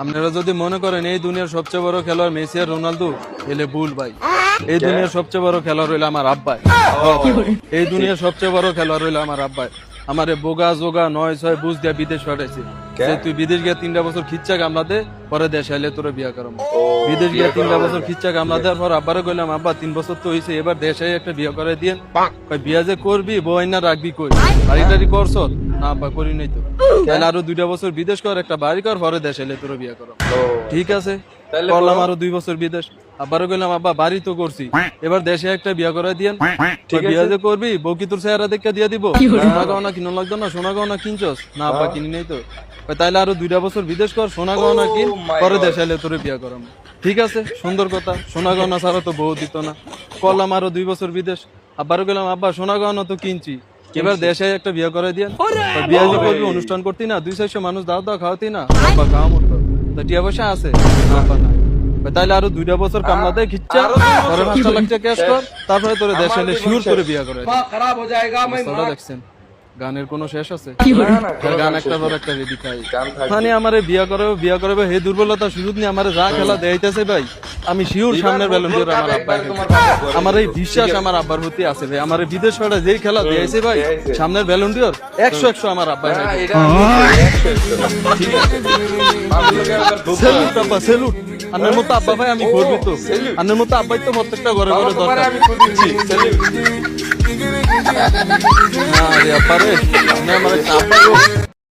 আপনারা যদি মনে করেন এই দুনিয়ার সবচেয়ে বড় খেলোয়াড় মেসি আর রোনালদো এলে ভুল ভাই। এই দুনিয়ার সবচেয়ে বড় খেলোয়াড় হইলো আমার আব্বাই। এই দুনিয়ার সবচেয়ে বড় খেলোয়াড় হইলো আমার আব্বাই। আমারে বোগা জোগা 9-6 বুঝ দিয়া বিদেশ পাঠাইছে যে তুই বিদেশ গিয়ে 3টা বছর খিচ্চা কামলা দে, পরে দেশে আইলে তোর বিয়া করাম। বিদেশ গিয়ে 3টা বছর খিচ্চা কামলা দেওয়ার পর আব্বারে কইলাম আব্বা 3 বছর তো হইছে, এবার দেশে একটা বিয়া করাই দিয়েন। কই বিয়া যে করবি বউ আইনা রাখবি কই, বাড়ি টাড়ি করছ না? আব্বা করি নাই তো। তাহলে আরো 2টা বছর বিদেশ কর, একটা বাড়ি কর, পরে দেশে আইলে তোর বিয়া করাম। ঠিক আছে, করলাম আরো 2 বছর বিদেশ। আব্বারে কইলাম আব্বা বাড়ি তো করছি, এবার দেশে একটা বিয়া করাই দিয়েন। বিয়া যে করবি বউ কি তোর চেহারা দেখে দিয়া দিব? সোনা গহনা কিনো লাগতো না? সোনা গহনা কিনছস না? আব্বা কিনি নাই তো। তাইলে আরো 2টা বছর বিদেশ কর, সোনা গহনা কিন, পরে দেশে আইলে তোরে বিয়া করাম। ঠিক আছে, সুন্দর কথা। সোনা গহনা ছাড়া তো বউ দিত না। করলাম আরো 2 বছর বিদেশ। আব্বারে কইলাম আব্বা সোনা গহনা তো কিনছি, এবার দেশে একটা বিয়া করাই দিয়েন। বিয়া যে করবি অনুষ্ঠান করতি না, 200-400 মানুষ দাও দাও খাওয়াতি না? আব্বা খাওয়া মতো তো টিয়া পয়সা আছে? আব্বা না। তাইলে আরো 2টা বছর কামলা দেয় খিচ্চা, পরে 5 লাখ টাকা ক্যাশ কর, তারপরে তোরে দেশে এলে শিওর করে বিয়া করে। দেখছেন গানের কোনো শেষ আছে? গান একটা পর একটা রেডি খাই। মানে আমারে বিয়া করবে হে দুর্বলতা সুযোগ নিয়ে আমারে যা খেলা দেখাইতেছে ভাই, আমি শিওর সামনের ব্যালন্ডিয়র আমার আব্বাই। আমার এই বিশ্বাস আমার আব্বার প্রতি আছে ভাই। আমার বিদেশ পাড়া যেই খেলা দেখাইছে ভাই, সামনের ব্যালন্ডিয়র 100 আমার আব্বাই। সেলুট আব্বা, সেলুট। আন্নের মতো আব্বা ভাই আমি গর্বিত। আন্নের মতো আব্বাই তো প্রত্যেকটা ঘরে ঘরে দরকার। আরে আব্বা রে, আমার আব্বা